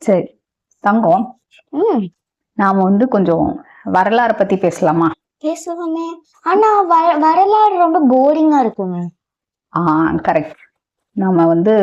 சரி தங்கம், ம் நாம வந்து கொஞ்சம் வரலாறு பத்தி பேசலாமா? பேசுவோமே. ஆனா வரலாறு ரொம்ப போரிங்கா இருக்குங்க. கரெக்ட். நம்ம வந்து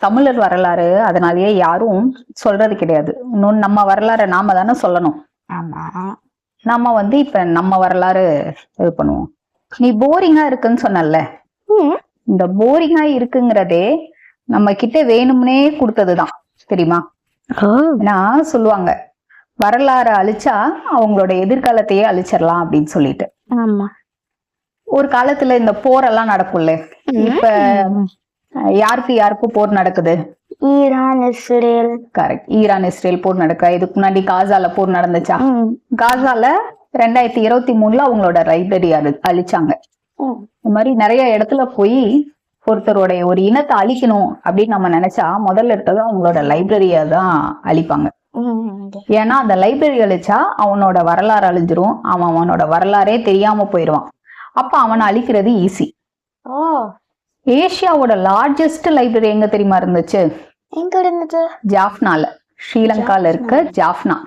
தமிழர் வரலாறு, அதனாலயே யாரும் சொல்றது கிடையாது. இன்னொன்னு, நம்ம வரலாறை நாம தானே சொல்லணும். ஆமா. நம்ம வந்து இப்ப நம்ம வரலாறு இது பண்ணுவோம். நீ போரிங்கா இருக்குன்னு சொன்னல, ம் இந்த போரிங்கா இருக்குங்கிறதே நம்ம கிட்ட வேணும்னே கொடுத்ததுதான், தெரியுமா? ஏன்னா சொல்லுவாங்க, வரலாறு அழிச்சா அவங்களோட எதிர்காலத்தையே அழிச்சிடலாம் அப்படின்னு சொல்லிட்டு. ஆமா. ஒரு காலத்துல இந்த போரெல்லாம் நடக்கும்ல. இப்ப யாருக்கு யாருக்கும் போர் நடக்குது? ஈரான் இஸ்ரேல். கரெக்ட், ஈரான் இஸ்ரேல் போர் நடக்க. இதுக்கு முன்னாடி காசால போர் நடந்துச்சா? காசால 2023 அவங்களோட லைப்ரரி அழிச்சாங்க. இந்த மாதிரி நிறைய இடத்துல போய் ஒருத்தருடைய ஒரு இனத்தை அழிக்கணும் அப்படின்னு நம்ம நினைச்சா முதல்ல எடுத்தது அவங்களோட லைப்ரரிய தான் அழிப்பாங்க. ஏன்னா அந்த லைப்ரரி அழிச்சா அவனோட வரலாறு அழிஞ்சிரும், அவனோட வரலாறே தெரியாம போயிடுவான். அப்ப அவனை அழிக்கிறது ஈஸி. ஏசியாவோட லார்ஜஸ்ட் லைப்ரரி எங்க தெரியுமா இருந்துச்சு? எங்க இருந்துச்சு? ஜாஃப்னால, ஸ்ரீலங்கால இருக்க ஜாஃப்னா.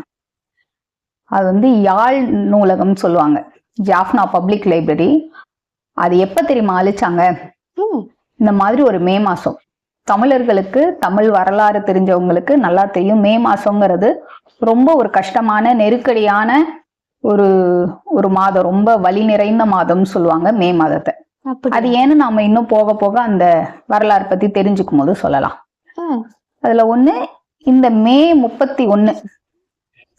அது வந்து யாழ் நூலகம் சொல்லுவாங்க, ஜாஃப்னா பப்ளிக் லைப்ரரி. அது எப்ப தெரியுமா அழிச்சாங்க? இந்த மாதிரி ஒரு மே மாசம். தமிழர்களுக்கு, தமிழ் வரலாறு தெரிஞ்சவங்களுக்கு நல்லா தெரியும், மே மாசங்கிறது ரொம்ப ஒரு கஷ்டமான நெருக்கடியான ஒரு மாதம், ரொம்ப வலி நிறைந்த மாதம்னு சொல்லுவாங்க மே மாதத்தை. அது ஏன்னு நாம இன்னும் போக போக அந்த வரலாறு பத்தி தெரிஞ்சுக்கும் போது சொல்லலாம். அதுல ஒண்ணு, இந்த மே 31,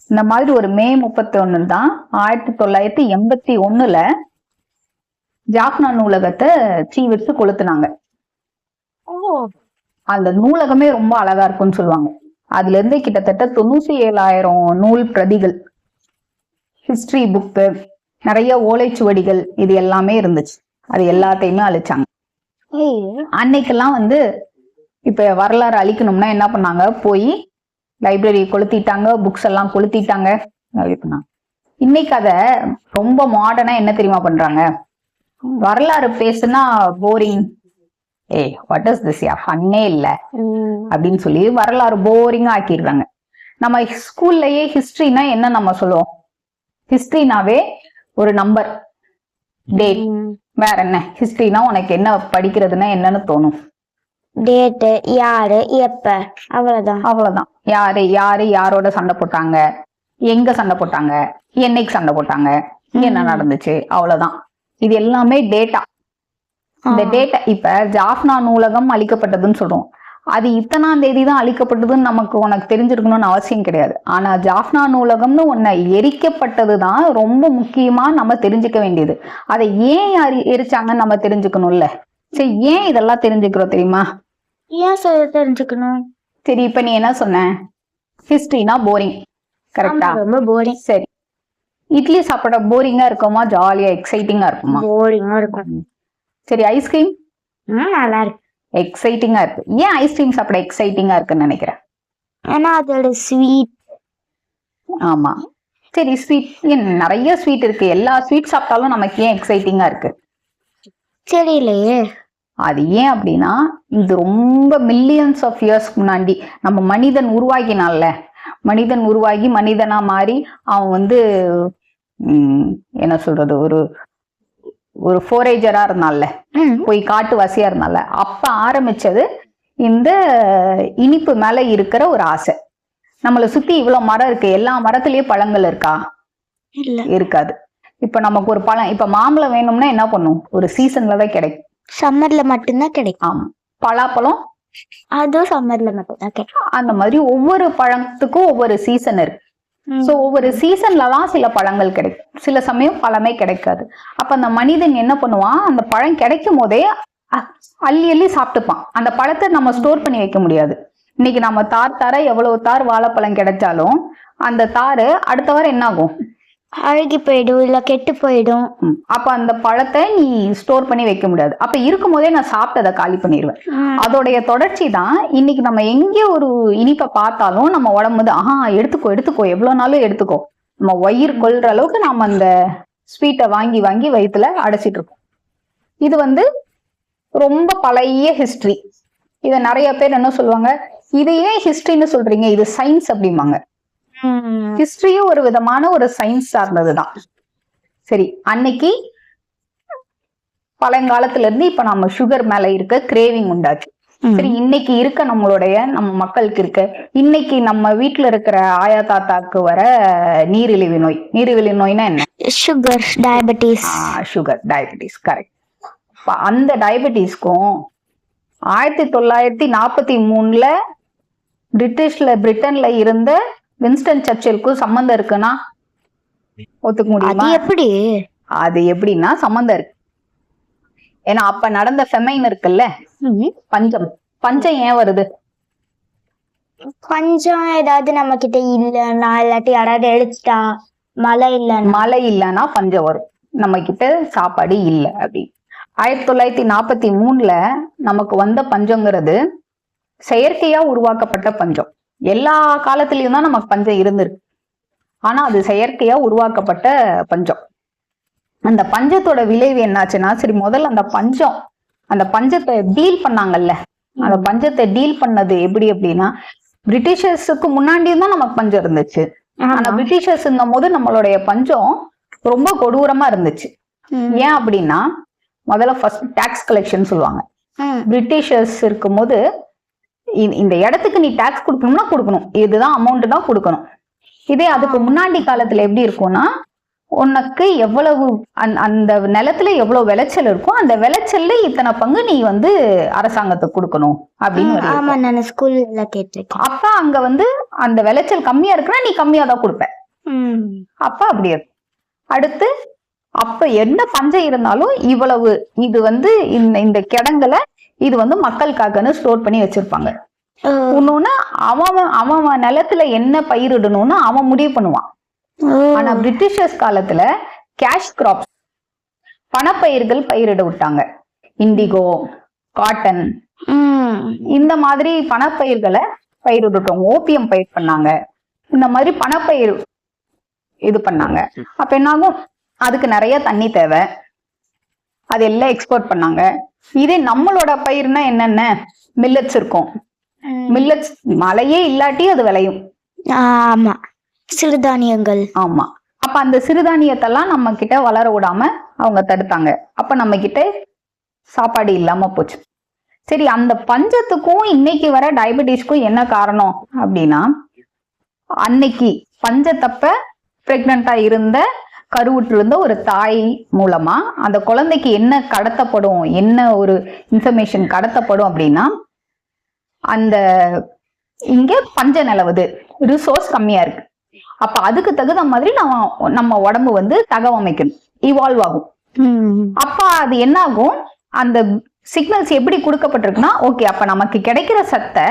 இந்த மாதிரி ஒரு மே 31 தான் 1981 ஜாஃப்னா நூலகத்தை தீ வச்சு கொளுத்துனாங்க. அந்த நூலகமே ரொம்ப அழகா இருக்கும்னு சொல்லுவாங்க. அதுல இருந்து கிட்டத்தட்ட 97,000 நூல் பிரதிகள், ஹிஸ்டரி புக்கு, நிறைய ஓலைச்சுவடிகள், இது எல்லாமே இருந்துச்சு. அது எல்லாத்தையுமே அழிச்சாங்க. அன்னைக்கெல்லாம் வந்து இப்ப வரலாறு அழிக்கணும்னா என்ன பண்ணாங்க? போய் லைப்ரரி கொளுத்திட்டாங்க, புக்ஸ் எல்லாம் கொளுத்திட்டாங்க. இன்னைக்கு அத ரொம்ப மாடர்னா என்ன தெரியுமா பண்றாங்க? வரலாறு பேசுனா போரிங், வாட் இஸ் திஸ், ஃபன்னே இல்ல அப்படின்னு சொல்லி வரலாறு போரிங்கா ஆக்கிடுறாங்க. நம்ம ஸ்கூல்லயே ஹிஸ்டரினா என்ன நம்ம சொல்லுவோம்? ஹிஸ்டரினாவே ஒரு நம்பர், டேட். வேற என்ன ஹிஸ்டரினா? உனக்கு என்ன படிக்கிறதுனா என்னன்னு தோணும்? டேட், யாரு, எப்ப, அவ்வளவுதான். யாரு யாரோட சண்டை போட்டாங்க, எங்க சண்டை போட்டாங்க, என்னைக்கு சண்டை போட்டாங்க, என்ன நடந்துச்சு, அவ்வளவுதான். இது எல்லாமே டேட்டா. இந்த டேட்டா இப்ப ஜாஃப்னா நூலகம் அழிக்கப்பட்டதுன்னு சொல்றோம். அது இத்தனாம் தேதி தான் அழிக்கப்பட்டதுன்னு உனக்கு தெரிஞ்சிருக்கணும்னு அவசியம் கிடையாது. ஆனா ஜாஃப்னா நூலகம்னு ஒன்ன எரிக்கப்பட்டதுதான் ரொம்ப முக்கியமா நம்ம தெரிஞ்சுக்க வேண்டியது. அதை ஏன் எரிச்சாங்கன்னு நம்ம தெரிஞ்சுக்கணும்ல. சரி, ஏன் இதெல்லாம் தெரிஞ்சுக்கிறோம் தெரியுமா? ஏன் தெரிஞ்சுக்கணும்? சரி, இப்ப நீ என்ன சொன்ன? ஹிஸ்டரினா போரிங், கரெக்டா? ரொம்ப போரிங். சரி, இட்லி சாப்பிட போரிங்கா இருக்குமா, ஜாலியா எக்ஸைட்டிங்கா இருக்குமா? போரிங்கா இருக்கும். சரி, ஐஸ்கிரீம் நல்லா இருக்கு, எக்ஸைட்டிங்கா இருக்கு. ஏன் ஐஸ்கிரீம் சாப்பிட எக்ஸைட்டிங்கா இருக்குன்னு நினைக்கிறேன்? ஏன்னா அதோட ஸ்வீட். ஆமா. சரி, ஸ்வீட், நிறைய ஸ்வீட் இருக்கு. எல்லா ஸ்வீட் சாப்பிட்டாலும் நமக்கு ஏன் எக்ஸைட்டிங்கா இருக்கு? தெரியலையே. அது ஏன் அப்படின்னா, இது ரொம்ப மில்லியன்ஸ் ஆஃப் இயர்ஸ்க்கு முன்னாடி நம்ம மனிதன் உருவாகினால, மனிதன் உருவாகி மனிதனா மாறி அவன் வந்து என்ன சொல்றது, ஒரு ஃபோரேஜரா இருந்தால, போய் காட்டுவாசியா இருந்தால, அப்ப ஆரம்பிச்சது இந்த இனிப்பு மேல இருக்கிற ஒரு ஆசை. நம்மளை சுத்தி இவ்வளவு மரம் இருக்கு, எல்லா மரத்திலயும் பழங்கள் இருக்கா? இருக்காது. இப்ப நமக்கு ஒரு பழம், இப்ப மாம்பழம் வேணும்னா என்ன பண்ணும்? ஒரு சீசன்ல தான் கிடைக்கும், சம்மர்ல மட்டும்தான் கிடைக்கும். ஆமா. பலாப்பழம் அதுவும் சம்மர்ல மட்டும்தான் கிடைக்கும். அந்த மாதிரி ஒவ்வொரு பழத்துக்கும் ஒவ்வொரு சீசன் இருக்கு. சோ ஒவ்வொரு சீசன்லலாம் சில பழங்கள் கிடைக்கும், சில சமயம் பழமே கிடைக்காது. அப்ப அந்த மனிதன் என்ன பண்ணுவான்? அந்த பழம் கிடைக்கும் போதே அள்ளி அள்ளி சாப்பிட்டுப்பான். அந்த பழத்தை நம்ம ஸ்டோர் பண்ணி வைக்க முடியாது. இன்னைக்கு நம்ம தார எவ்வளவு தார் வாழைப்பழம் கிடைச்சாலும் அந்த தாரு அடுத்த வாரம் என்ன ஆகும்? அழுகி போயிடும், இல்ல கெட்டு போயிடும். அப்ப அந்த பழத்தை நீ ஸ்டோர் பண்ணி வைக்க முடியாது. அப்ப இருக்கும் போதே நான் சாப்பிட்டதை காலி பண்ணிடுவேன். அதோடைய தொடர்ச்சி தான் இன்னைக்கு நம்ம எங்கே ஒரு இனிப்பை பார்த்தாலும் நம்ம உடம்பு எடுத்துக்கோ எவ்வளவு நாளும் எடுத்துக்கோ, நம்ம வயிறு கொள்ற அளவுக்கு நம்ம அந்த ஸ்வீட்டை வாங்கி வாங்கி வயிற்றுல அடைச்சிட்டு இருக்கோம். இது வந்து ரொம்ப பழைய ஹிஸ்டரி. இதை நிறைய பேர் என்ன சொல்லுவாங்க, இதையே ஹிஸ்டரின்னு சொல்றீங்க, இது சயின்ஸ் அப்படிம்பாங்க. ஹிஸ்டரியும் ஒரு விதமான ஒரு சயின்ஸ் சார்ந்ததுதான். சரி, அன்னைக்கு பழங்காலத்துல இருந்து இப்ப நம்ம சுகர் மேல இருக்க கிரேவிங் உண்டாச்சு. சரி, இன்னைக்கு இருக்க நம்ம மக்களுக்கு இருக்க, இன்னைக்கு நம்ம வீட்டுல இருக்கிற ஆயா தாத்தாக்கு வர நீரிழிவு நோய். நீரிழிவு நோய்னா என்ன? Sugar, diabetes. Sugar, diabetes, correct. அந்த டயபெட்டிஸ்க்கும் 1943 பிரிட்டன்ல இருந்த வின்ஸ்டன் சர்ச்சிலுக்கும் சம்பந்தம் இருக்குன்னா ஒத்துக்க முடியுமா? எப்படி? அது எப்படின்னா சம்பந்தம் இருக்கு. ஏன்னா அப்ப நடந்த ஃபெமைன் இருக்குல்ல, பஞ்சம் ஏன் வருது? பஞ்சம் ஏதாவது நம்ம கிட்ட இல்லன்னா, இல்லாட்டி யாராவது எடுத்துட்டா, மழை இல்லைன்னா பஞ்சம் வரும். நம்ம கிட்ட சாப்பாடு இல்லை அப்படி. 1943 நமக்கு வந்த பஞ்சங்கிறது செயற்கையா உருவாக்கப்பட்ட பஞ்சம். எல்லா காலத்திலயும் தான் நமக்கு பஞ்சம் இருந்திருக்கு, ஆனா அது செயற்கையா உருவாக்கப்பட்ட பஞ்சம். அந்த பஞ்சத்தோட விளைவு என்னாச்சுன்னா, சரி முதல்ல அந்த பஞ்சத்தை டீல் பண்ணாங்கல்ல, அந்த பஞ்சத்தை டீல் பண்ணது எப்படி அப்படின்னா, பிரிட்டிஷர்ஸுக்கு முன்னாடியும் தான் நமக்கு பஞ்சம் இருந்துச்சு. ஆனா பிரிட்டிஷர்ஸ்ங்கும் போது நம்மளுடைய பஞ்சம் ரொம்ப கொடூரமா இருந்துச்சு. ஏன் அப்படின்னா, முதல்ல ஃபர்ஸ்ட் டாக்ஸ் கலெக்ஷன் சொல்லுவாங்க. பிரிட்டிஷர்ஸ் இருக்கும்போது இந்த இடத்துக்கு நீ டாக்ஸ் கொடுக்கணும்னா கொடுக்கணும், இதுதான் அமௌண்ட் தான் கொடுக்கணும். இதே அதுக்கு முன்னாடி காலத்துல எப்படி இருக்கும்னா, உனக்கு எவ்வளவு அந்த நிலத்துல எவ்வளவு விளைச்சல் இருக்கும், அந்த விளைச்சல்ல இத்தனை பங்கு நீ வந்து அரசாங்கத்துக்கு கொடுக்கணும் அப்படின்னு. அப்ப அங்க வந்து அந்த விளைச்சல் கம்மியா இருக்குன்னா நீ கம்மியா தான் கொடுப்ப. அப்ப அப்படி இருக்கும். அடுத்து அப்ப என்ன பஞ்சம் இருந்தாலும் இவ்வளவு இது வந்து இந்த கிடங்குல இது வந்து மக்களுக்காகன்னு ஸ்டோர் பண்ணி வச்சிருப்பாங்க. இன்னொன்னு அவன் நிலத்துல என்ன பயிரிடணும்னு அவன் முடிவு பண்ணுவான். ஆனா பிரிட்டிஷர்ஸ் காலத்துல கேஷ் கிராப்ஸ், பணப்பயிர்கள் பயிரிட விட்டாங்க. இண்டிகோ, காட்டன், இந்த மாதிரி பணப்பயிர்களை பயிரிட்டோம். ஓபியம் பயிர் பண்ணாங்க. இந்த மாதிரி பணப்பயிர் இது பண்ணாங்க. அப்ப என்னாகும், அதுக்கு நிறைய தண்ணி தேவை, அது எல்லாம் எக்ஸ்போர்ட் பண்ணாங்க. இதே நம்மளோட பயிர்னா என்னென்ன, மில்லட்ஸ் இருக்கும். மில்லட்ஸ் மழையே இல்லாட்டி அது விளையும். ஆமா, சிறுதானியங்கள். ஆமா, அப்ப அந்த சிறுதானியத்தெல்லாம் நம்ம கிட்ட வளர விடாம அவங்க தடுத்தாங்க. அப்ப நம்ம கிட்ட சாப்பாடு இல்லாம போச்சு. சரி, அந்த பஞ்சத்துக்கும் இன்னைக்கு வர டயபெட்டிஸ்க்கும் என்ன காரணம் அப்படின்னா, அன்னைக்கு பஞ்சத்தப்ப பிரெக்னண்டா இருந்த கருவுற்று இருந்த ஒரு தாய் மூலமா அந்த குழந்தைக்கு என்ன கடத்தப்படும், என்ன ஒரு இன்ஃபர்மேஷன் கடத்தப்படும் அப்படின்னா, அந்த இங்க பஞ்ச நிலவுது, ரிசோர்ஸ் கம்மியா இருக்கு. அப்ப அதுக்கு தகுந்த மாதிரி நம்ம உடம்பு வந்து தகவமைக்கணும், இவால்வ் ஆகும். அப்ப அது என்ன ஆகும், அந்த சிக்னல்ஸ் எப்படி கொடுக்கப்பட்டிருக்குன்னா, ஓகே அப்ப நமக்கு கிடைக்கிற சத்தை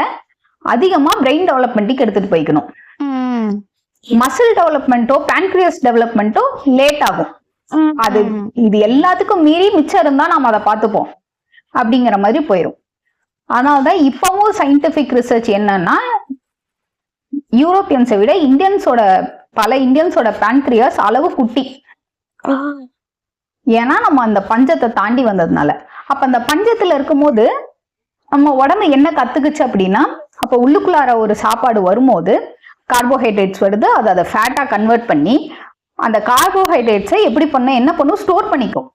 அதிகமா பிரெயின் டெவலப்மெண்ட்டுக்கு எடுத்துட்டு போய்க்கணும். மசில் டெவலப்மெண்ட்டோ பேன்க்ரியஸ் டெவலப்மெண்ட்டோ லேட் ஆகும். அது இது எல்லாத்துக்கும் மீறி மிச்சம் இருந்தா நாம அதை பார்த்துப்போம் அப்படிங்கிற மாதிரி போயிடும். ஆனால்தான் இப்பவும் சயின்டிபிக் ரிசர்ச் என்னன்னா, யூரோப்பியன்ஸை விட பல இந்தியன்ஸோட பேன்க்ரியாஸ் அளவு குட்டி. ஏன்னா நம்ம அந்த பஞ்சத்தை தாண்டி வந்ததுனால. அப்ப அந்த பஞ்சத்துல இருக்கும்போது நம்ம உடம்பு என்ன கத்துக்குச்சு அப்படின்னா, அப்ப உள்ளுக்குள்ளார ஒரு சாப்பாடு வரும்போது கார்போஹைட்ரேட்ஸ் வருது, அதை ஃபேட்டா கன்வெர்ட் பண்ணி அந்த கார்போஹைட்ரேட்ஸை என்ன பண்ணும், ஸ்டோர் பண்ணிக்கும்.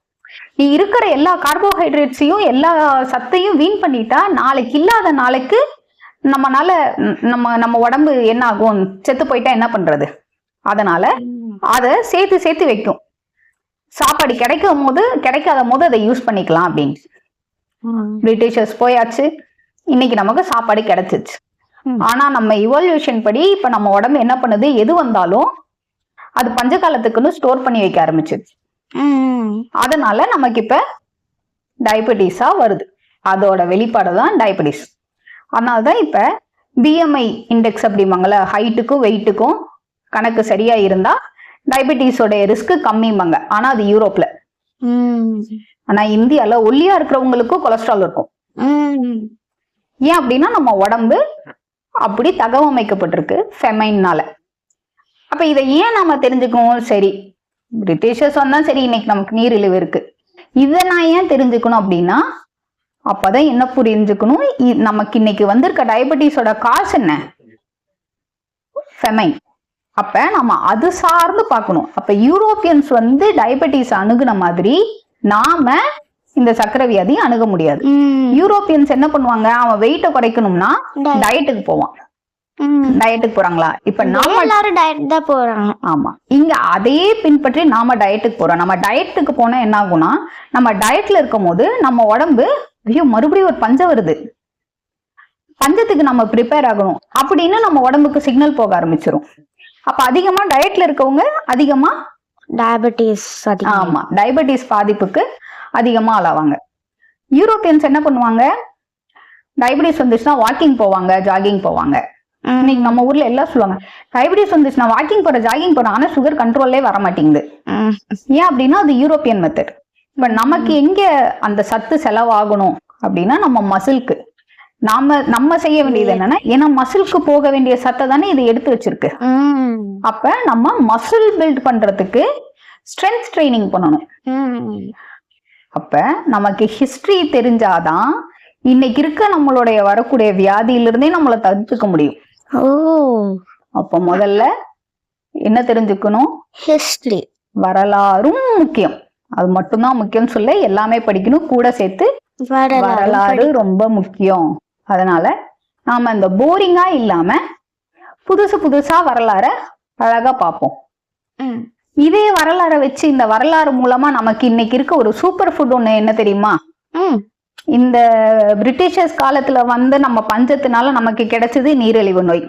நீ இருக்கிற எல்லா கார்போஹைட்ரேட்ஸையும் எல்லா சத்தையும் வீண் பண்ணிட்டா நாளைக்கு இல்லாத நாளைக்கு நம்ம உடம்பு என்ன ஆகும், செத்து போயிட்டா என்ன பண்றது? அதனால அதை சேர்த்து வைக்கும். சாப்பாடு கிடைக்காத போது அதை யூஸ் பண்ணிக்கலாம் அப்படின்னு. பிரிட்டிஷர்ஸ் போயாச்சு, இன்னைக்கு நமக்கு சாப்பாடு கிடைச்சிச்சு. ஆனா நம்ம இவால்யூஷன் படி இப்ப நம்ம உடம்பு என்ன பண்ணுது, எது வந்தாலும் அது பஞ்ச காலத்துக்குன்னு ஸ்டோர் பண்ணி வைக்க ஆரம்பிச்சிருச்சு. அதனால நமக்கு இப்ப டயபெட்டிஸா வருது. அதோட வெளிப்பாடுதான் டயபெட்டிஸ். அதனாலதான் இப்ப பிஎம்ஐ இண்டெக்ஸ் அப்படிம்பாங்கல்ல, ஹைட்டுக்கும் வெயிட்டுக்கும் கணக்கு சரியா இருந்தா டயபெட்டிஸோட ரிஸ்க் கம்மிம்பாங்க. ஆனா அது யூரோப்ல. ஆனா இந்தியால ஒல்லியா இருக்கிறவங்களுக்கும் கொலஸ்ட்ரால் இருக்கும். ஏன் அப்படின்னா நம்ம உடம்பு அப்படி தகவமைக்கப்பட்டிருக்கு ஃபெமைன்னால. அப்ப இதை ஏன் நாம தெரிஞ்சுக்கணும்? சரி, பிரிட்டிஷர்ஸ் வந்தா சரி, இன்னைக்கு நமக்கு நீரிழிவு இருக்கு, இதை நான் ஏன் தெரிஞ்சுக்கணும் அப்படின்னா, அப்பதான் என்ன புரிஞ்சுக்கணும், நமக்கு இன்னைக்கு வந்திருக்க டயபெட்டிஸோட காசு என்ன, ஃபெமைன். அப்ப நம்ம அது சார்ந்து பார்க்கணும். அப்ப யூரோப்பியன்ஸ் வந்து டயபெட்டிஸ் அணுகுன மாதிரி நாம இந்த சக்கரை வியாதியை அணுக முடியாது. யூரோப்பியன்ஸ் என்ன பண்ணுவாங்க, அவன் வெயிட்டை குறைக்கணும்னா டயட்டுக்கு போவான். டயட்டுக்கு போறாங்களா? இப்ப நாம எல்லாரும் டயட் தான் போறாங்க. ஆமா, இங்க அதையே பின்பற்றி நாம டயட்டுக்கு போறோம். நம்ம டயட்டுக்கு போனா என்ன ஆகும்னா, நம்ம டயட்ல இருக்கும் போது நம்ம உடம்பு ஐயோ மறுபடியும் ஒரு பஞ்சம் வருது, பஞ்சத்துக்கு நம்ம ப்ரிப்பேர் ஆகணும் அப்படின்னு நம்ம உடம்புக்கு சிக்னல் போக ஆரம்பிச்சிரும். அப்ப அதிகமா டயட்ல இருக்கவங்க அதிகமா டயபெட்டிஸ். ஆமா, டயபெட்டிஸ் பாதிப்புக்கு அதிகமா ஆளாவாங்க. யூரோப்பியன்ஸ் என்ன பண்ணுவாங்க, டயபெட்டிஸ் வந்துச்சுன்னா வாக்கிங் போவாங்க, ஜாகிங் போவாங்க. இன்னைக்கு நம்ம ஊர்ல எல்லாம் சொல்லுவாங்க, டயபெட்டிஸ் வந்துச்சுன்னா வாக்கிங் போற, ஜாகிங் போறோம், ஆனா சுகர் கண்ட்ரோல்லே வர மாட்டேங்குது. ஏன் அப்படின்னா அது யூரோப்பியன் மெத்தட். இப்ப நமக்கு எங்க அந்த சத்து செலவாகணும் அப்படின்னா நம்ம மசிலுக்கு. நம்ம செய்ய வேண்டியது என்னன்னா, ஏன்னா மசிலுக்கு போக வேண்டிய சத்தை தானே இது எடுத்து வச்சிருக்கு. அப்ப நம்ம மசில் பில்ட் பண்றதுக்கு ஸ்ட்ரென்த் ட்ரைனிங் பண்ணணும். அப்ப நமக்கு ஹிஸ்டரி தெரிஞ்சாதான் இன்னைக்கு இருக்க நம்மளுடைய வரக்கூடிய வியாதியிலிருந்தே நம்மளை தடுத்துக்க முடியும். அப்ப முதல்ல என்ன தெரிஞ்சுக்கணும், ஹிஸ்டரி, வரலாறும் முக்கியம். அது மட்டும்தான் முக்கியம் சொல்ல, எல்லாமே படிக்கணும். கூட சேர்த்து வரலாறு ரொம்ப முக்கியம். அதனால நாம இந்த போரிங்கா இல்லாம புதுசு புதுசா வரலாற அழகா பார்ப்போம். இதே வரலாற வச்சு, இந்த வரலாறு மூலமா நமக்கு இன்னைக்கு இருக்க ஒரு சூப்பர் ஃபுட் ஒண்ணு என்ன தெரியுமா, இந்த பிரிட்டிஷர்ஸ் காலத்துல வந்து நம்ம பஞ்சத்தினால நமக்கு கிடைச்சது நீரிழிவு நோய்.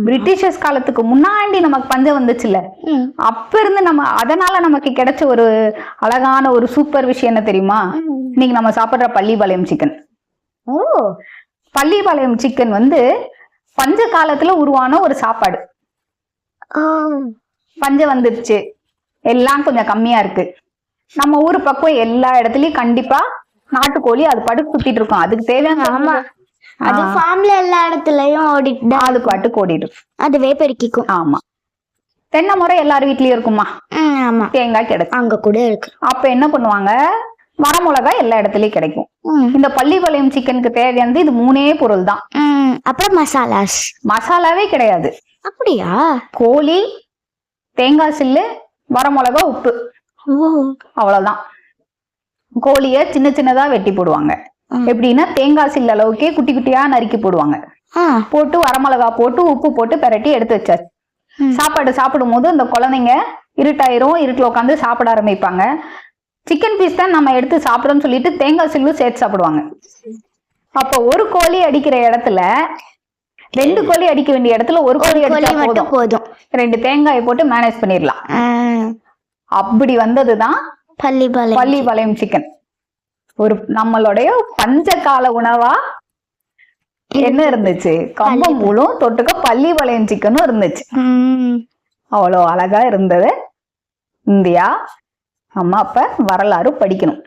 பிரிட்டிஷர்ஸ் காலத்துக்கு முன்னாடி நமக்கு பஞ்சம் வந்துச்சுல்ல, அப்ப இருந்து நம்ம அதனால நமக்கு கிடைச்ச ஒரு அழகான ஒரு சூப்பர் விஷயம் என்ன தெரியுமா, இன்னைக்கு நம்ம சாப்பிடுற பள்ளிப்பாளையம் சிக்கன். பள்ளிப்பாளையம் சிக்கன் வந்து பஞ்ச காலத்துல உருவான ஒரு சாப்பாடு. பஞ்சம் வந்துருச்சு, எல்லாம் கொஞ்சம் கம்மியா இருக்கு, நம்ம ஊர் பக்கம் எல்லா இடத்துலயும் கண்டிப்பா நாட்டுக்கோழி அது படுத்து சுத்திட்டு இருக்கும். அதுக்கு தேவையான அது ஃபார்ம்ல எல்லா இடத்துலயும் ஓடிட்டு அது பாட்டுக்கு ஓடிட்டு அதுவே பெருக்கிக்கும். ஆமா, தென்னை முறை எல்லாரும் வீட்லயும் இருக்குமா, ஆமா, தேங்காய் கிடைக்கும், அங்க கூட இருக்கு. அப்ப என்ன பண்ணுவாங்க, வரமிளகாய் எல்லா இடத்துலயும் கிடைக்கும். இந்த பள்ளிப்பாளையம் சிக்கனுக்கு தேவையானது இது 3 பொருள் தான். அப்புறம் மசாலாவே கிடையாது. அப்படியா? கோழி, தேங்காய் சில்லு, வரமிளகா, உப்பு, அவ்வளவுதான். கோழிய சின்ன சின்னதா வெட்டி போடுவாங்க. எப்படின்னா தேங்காய் சில்ல அளவுக்கே குட்டி குட்டியா நறுக்கி போடுவாங்க. போட்டு வரமிளகா போட்டு உப்பு போட்டு பெரட்டி எடுத்து வச்சாச்சு. சாப்பாடு சாப்பிடும் போது அந்த குழந்தைங்க இருட்டாயிரும், இருட்டுல உட்காந்து சாப்பிட ஆரம்பிப்பாங்க. சிக்கன் பீஸ் தான் நம்ம எடுத்து சாப்பிடணும்னு சொல்லிட்டு தேங்காய் சில்லு சேர்த்து சாப்பிடுவாங்க. அப்ப ஒரு கோழி அடிக்கிற இடத்துல 2 கோழி அடிக்க வேண்டிய இடத்துல ஒரு கோழி அடிச்சா போதும். 2 தேங்காயை போட்டு மேனேஜ் பண்ணிடலாம். அப்படி வந்ததுதான் பள்ளிப்பாளையம் சிக்கன். ஒரு நம்மளுடைய பஞ்சகால உணவா என்ன இருந்துச்சு, கம்பங்கூழும் தொட்டுக்க பள்ளிப்பாளையம் சிக்கனும் இருந்துச்சு. அவ்வளோ அழகா இருந்தது. இந்தியா நம்ம அப்ப வரலாறு படிக்கணும்.